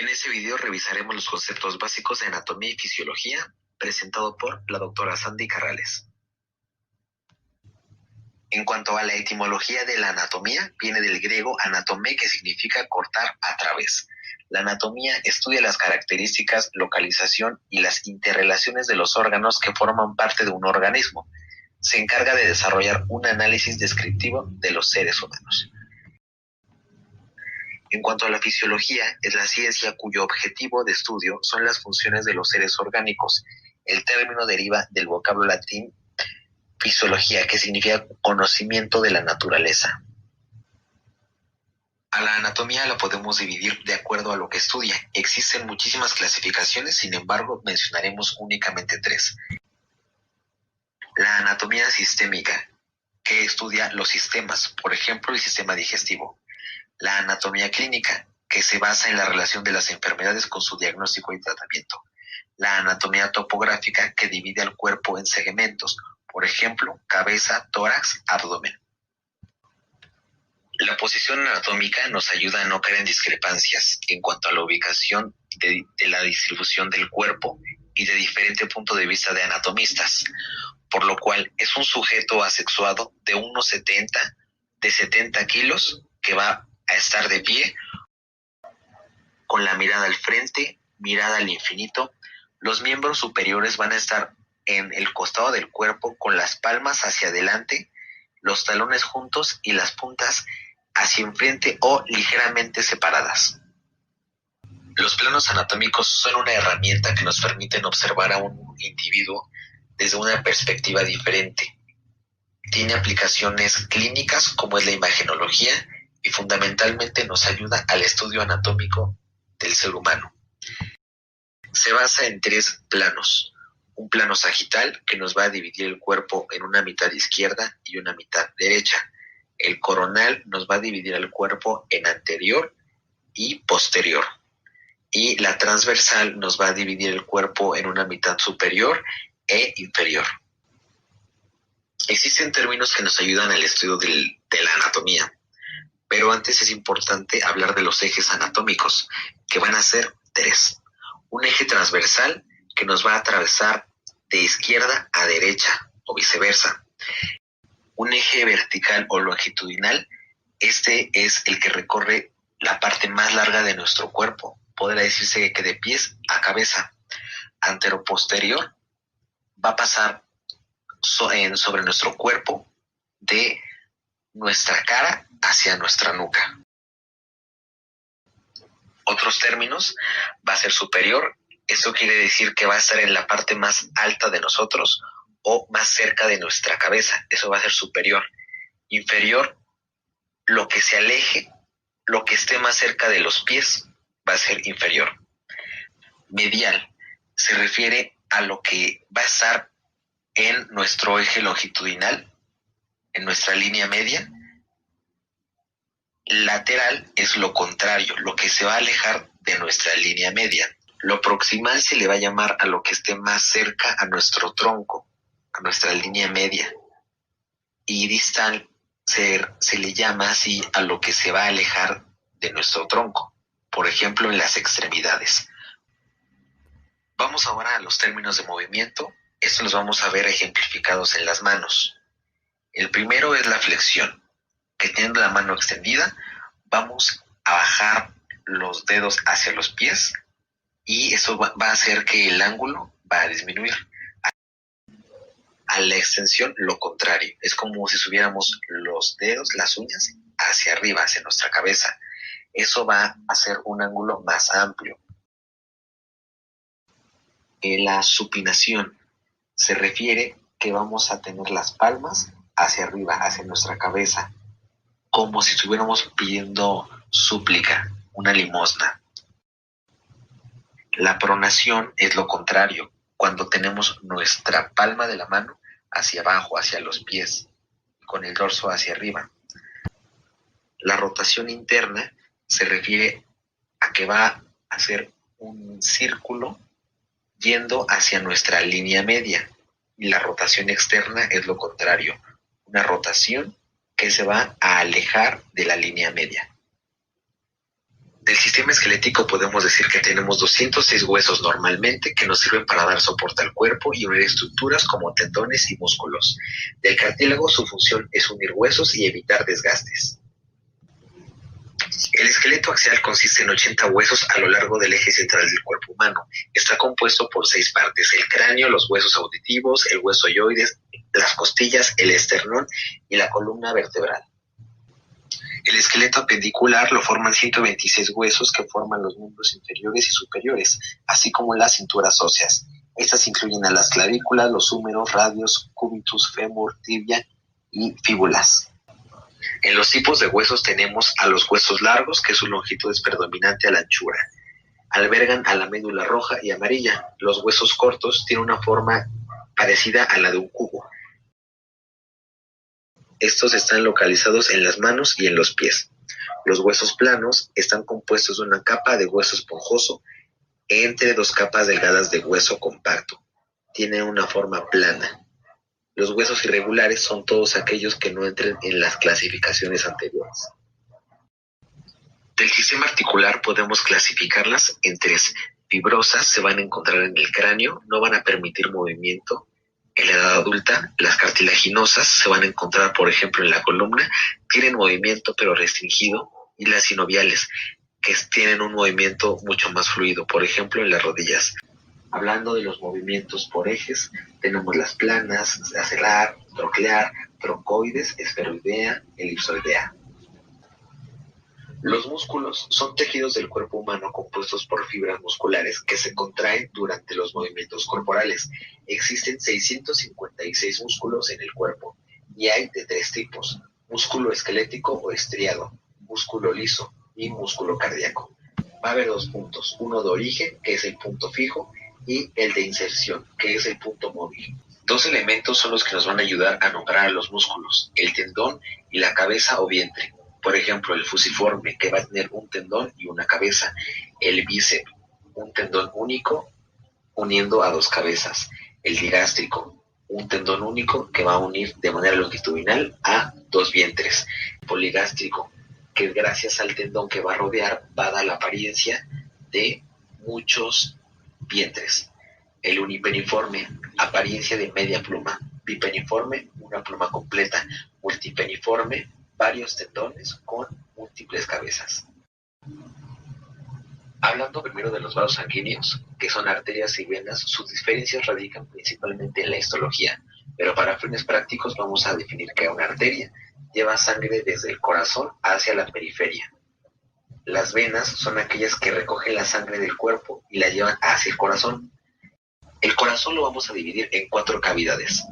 En este video revisaremos los conceptos básicos de anatomía y fisiología, presentado por la doctora Sandy Carrales. En cuanto a la etimología de la anatomía, viene del griego anatome, que significa cortar a través. La anatomía estudia las características, localización y las interrelaciones de los órganos que forman parte de un organismo. Se encarga de desarrollar un análisis descriptivo de los seres humanos. En cuanto a la fisiología, es la ciencia cuyo objetivo de estudio son las funciones de los seres orgánicos. El término deriva del vocablo latín fisiología, que significa conocimiento de la naturaleza. A la anatomía la podemos dividir de acuerdo a lo que estudia. Existen muchísimas clasificaciones, sin embargo, mencionaremos únicamente 3. La anatomía sistémica, que estudia los sistemas, por ejemplo, el sistema digestivo. La anatomía clínica, que se basa en la relación de las enfermedades con su diagnóstico y tratamiento. La anatomía topográfica, que divide al cuerpo en segmentos, por ejemplo, cabeza, tórax, abdomen. La posición anatómica nos ayuda a no caer en discrepancias en cuanto a la ubicación de la distribución del cuerpo y de diferente punto de vista de anatomistas, por lo cual es un sujeto asexuado de unos 70 kilos que va a estar de pie, con la mirada al frente, mirada al infinito. Los miembros superiores van a estar en el costado del cuerpo con las palmas hacia adelante, los talones juntos y las puntas hacia enfrente o ligeramente separadas. Los planos anatómicos son una herramienta que nos permiten observar a un individuo desde una perspectiva diferente. Tiene aplicaciones clínicas como es la imagenología y fundamentalmente nos ayuda al estudio anatómico del ser humano. Se basa en 3 planos. Un plano sagital, que nos va a dividir el cuerpo en una mitad izquierda y una mitad derecha. El coronal nos va a dividir el cuerpo en anterior y posterior. Y la transversal nos va a dividir el cuerpo en una mitad superior e inferior. Existen términos que nos ayudan al estudio de la anatomía, pero antes es importante hablar de los ejes anatómicos, que van a ser 3. Un eje transversal, que nos va a atravesar de izquierda a derecha o viceversa. Un eje vertical o longitudinal, este es el que recorre la parte más larga de nuestro cuerpo. Podría decirse que de pies a cabeza. Anteroposterior va a pasar sobre nuestro cuerpo, de nuestra cara hacia nuestra nuca. Otros términos, va a ser superior. Eso quiere decir que va a estar en la parte más alta de nosotros o más cerca de nuestra cabeza. Eso va a ser superior. Inferior, lo que se aleje, lo que esté más cerca de los pies, va a ser inferior. Medial, se refiere a lo que va a estar en nuestro eje longitudinal, en nuestra línea media. Lateral es lo contrario, lo que se va a alejar de nuestra línea media. Lo proximal se le va a llamar a lo que esté más cerca a nuestro tronco, a nuestra línea media. Y distal se le llama así a lo que se va a alejar de nuestro tronco, por ejemplo en las extremidades. Vamos ahora a los términos de movimiento. Estos los vamos a ver ejemplificados en las manos. El primero es la flexión, que teniendo la mano extendida, vamos a bajar los dedos hacia los pies y eso va a hacer que el ángulo va a disminuir. A la extensión, lo contrario, es como si subiéramos los dedos, las uñas, hacia arriba, hacia nuestra cabeza. Eso va a hacer un ángulo más amplio. La supinación se refiere que vamos a tener las palmas hacia arriba, hacia nuestra cabeza, como si estuviéramos pidiendo súplica, una limosna. La pronación es lo contrario, cuando tenemos nuestra palma de la mano hacia abajo, hacia los pies, con el dorso hacia arriba. La rotación interna se refiere a que va a hacer un círculo yendo hacia nuestra línea media. Y la rotación externa es lo contrario, una rotación que se va a alejar de la línea media. Del sistema esquelético podemos decir que tenemos 206 huesos normalmente que nos sirven para dar soporte al cuerpo y unir estructuras como tendones y músculos. Del cartílago su función es unir huesos y evitar desgastes. El esqueleto axial consiste en 80 huesos a lo largo del eje central del cuerpo humano. Está compuesto por 6 partes: el cráneo, los huesos auditivos, el hueso hyoides, las costillas, el esternón y la columna vertebral. El esqueleto apendicular lo forman 126 huesos que forman los miembros inferiores y superiores, así como las cinturas óseas. Estas incluyen a las clavículas, los húmeros, radios, cubitus, fémur, tibia y fíbulas. En los tipos de huesos tenemos a los huesos largos, que su longitud es predominante a la anchura. Albergan a la médula roja y amarilla. Los huesos cortos tienen una forma parecida a la de un cubo. Estos están localizados en las manos y en los pies. Los huesos planos están compuestos de una capa de hueso esponjoso entre 2 capas delgadas de hueso compacto. Tienen una forma plana. Los huesos irregulares son todos aquellos que no entren en las clasificaciones anteriores. Del sistema articular podemos clasificarlas en 3. Fibrosas se van a encontrar en el cráneo, no van a permitir movimiento. En la edad adulta, las cartilaginosas se van a encontrar, por ejemplo, en la columna, tienen movimiento pero restringido, y las sinoviales, que tienen un movimiento mucho más fluido, por ejemplo, en las rodillas. Hablando de los movimientos por ejes, tenemos las planas, acelar, troclear, troncoides, esferoidea, elipsoidea. Los músculos son tejidos del cuerpo humano compuestos por fibras musculares que se contraen durante los movimientos corporales. Existen 656 músculos en el cuerpo y hay de 3 tipos: músculo esquelético o estriado, músculo liso y músculo cardíaco. Va a haber 2 puntos: uno de origen, que es el punto fijo, y el de inserción, que es el punto móvil. 2 elementos son los que nos van a ayudar a nombrar a los músculos: el tendón y la cabeza o vientre. Por ejemplo, el fusiforme, que va a tener un tendón y una cabeza. El bíceps, un tendón único uniendo a 2 cabezas. El digástrico, un tendón único que va a unir de manera longitudinal a 2 vientres. El poligástrico, que gracias al tendón que va a rodear va a dar la apariencia de muchos vientres. El unipeniforme, apariencia de media pluma. Bipeniforme, una pluma completa. Multipeniforme, varios tendones con múltiples cabezas. Hablando primero de los vasos sanguíneos, que son arterias y venas, sus diferencias radican principalmente en la histología, pero para fines prácticos vamos a definir que una arteria lleva sangre desde el corazón hacia la periferia. Las venas son aquellas que recogen la sangre del cuerpo y la llevan hacia el corazón. El corazón lo vamos a dividir en 4 cavidades: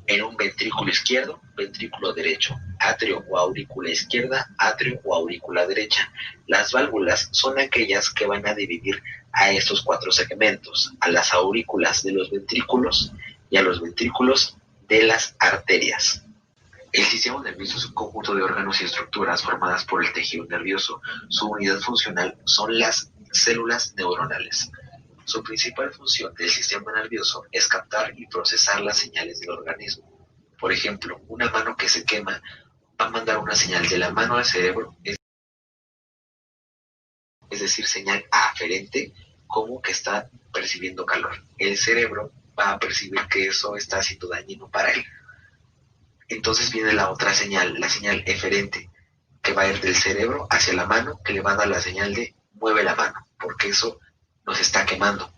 en un ventrículo izquierdo, ventrículo derecho, atrio o aurícula izquierda, atrio o aurícula derecha. Las válvulas son aquellas que van a dividir a estos 4 segmentos: a las aurículas de los ventrículos y a los ventrículos de las arterias. El sistema nervioso es un conjunto de órganos y estructuras formadas por el tejido nervioso. Su unidad funcional son las células neuronales. Su principal función del sistema nervioso es captar y procesar las señales del organismo. Por ejemplo, una mano que se quema va a mandar una señal de la mano al cerebro, es decir, señal aferente, como que está percibiendo calor. El cerebro va a percibir que eso está siendo dañino para él. Entonces viene la otra señal, la señal eferente, que va a ir del cerebro hacia la mano, que le va a dar la señal de mueve la mano, porque eso nos está quemando.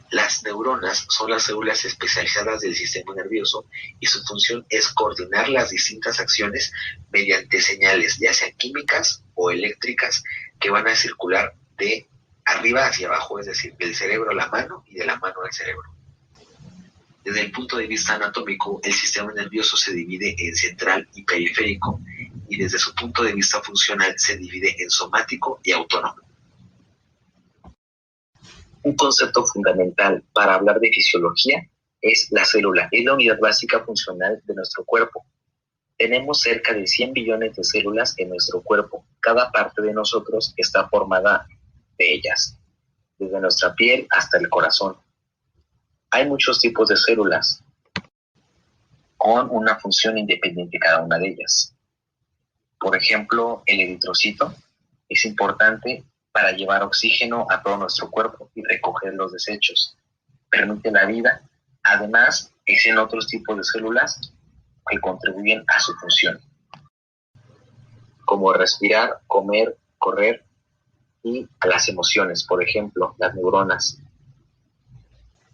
Las neuronas son las células especializadas del sistema nervioso y su función es coordinar las distintas acciones mediante señales, ya sean químicas o eléctricas, que van a circular de arriba hacia abajo, es decir, del cerebro a la mano y de la mano al cerebro. Desde el punto de vista anatómico, el sistema nervioso se divide en central y periférico, y desde su punto de vista funcional se divide en somático y autónomo. Un concepto fundamental para hablar de fisiología es la célula. Es la unidad básica funcional de nuestro cuerpo. Tenemos cerca de 100 billones de células en nuestro cuerpo. Cada parte de nosotros está formada de ellas, desde nuestra piel hasta el corazón. Hay muchos tipos de células con una función independiente cada una de ellas. Por ejemplo, el eritrocito Es importante para llevar oxígeno a todo nuestro cuerpo y recoger los desechos. Permite la vida. Además, existen otros tipos de células que contribuyen a su función, como respirar, comer, correr y a las emociones, por ejemplo, las neuronas.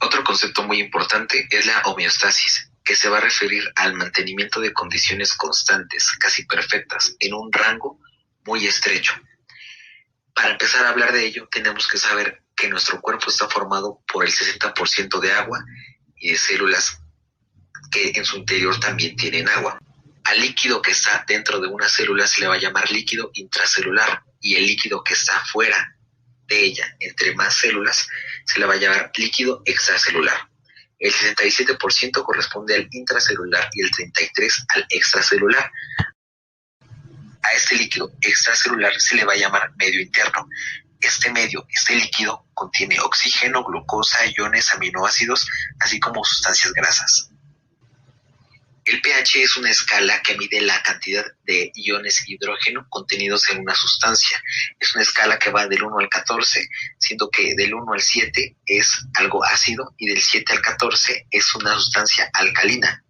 Otro concepto muy importante es la homeostasis, que se va a referir al mantenimiento de condiciones constantes, casi perfectas, en un rango muy estrecho. Para empezar a hablar de ello, tenemos que saber que nuestro cuerpo está formado por el 60% de agua y de células que en su interior también tienen agua. Al líquido que está dentro de una célula se le va a llamar líquido intracelular, y el líquido que está fuera de ella, entre más células, se le va a llamar líquido extracelular. El 67% corresponde al intracelular y el 33% al extracelular. A este líquido extracelular se le va a llamar medio interno. Este líquido contiene oxígeno, glucosa, iones, aminoácidos, así como sustancias grasas. El pH es una escala que mide la cantidad de iones hidrógeno contenidos en una sustancia. Es una escala que va del 1 al 14, siendo que del 1 al 7 es algo ácido y del 7 al 14 es una sustancia alcalina.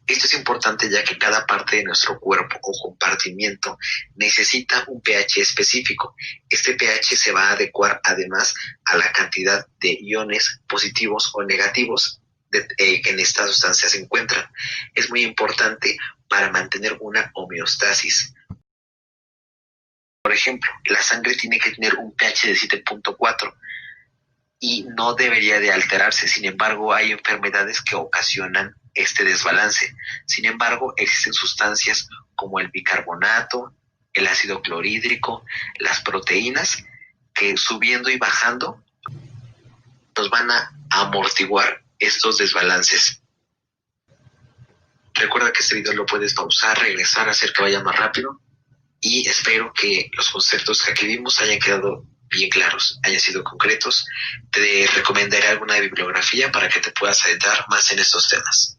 Esto es importante ya que cada parte de nuestro cuerpo o compartimiento necesita un pH específico. Este pH se va a adecuar además a la cantidad de iones positivos o negativos que en esta sustancia se encuentran. Es muy importante para mantener una homeostasis. Por ejemplo, la sangre tiene que tener un pH de 7.4 y no debería de alterarse. Sin embargo, hay enfermedades que ocasionan este desbalance. Sin embargo, existen sustancias como el bicarbonato, el ácido clorhídrico, las proteínas, que subiendo y bajando nos van a amortiguar estos desbalances. Recuerda que este video lo puedes pausar, regresar, hacer que vaya más rápido, y espero que los conceptos que aquí vimos hayan quedado bien claros, hayan sido concretos. Te recomendaré alguna bibliografía para que te puedas adentrar más en estos temas.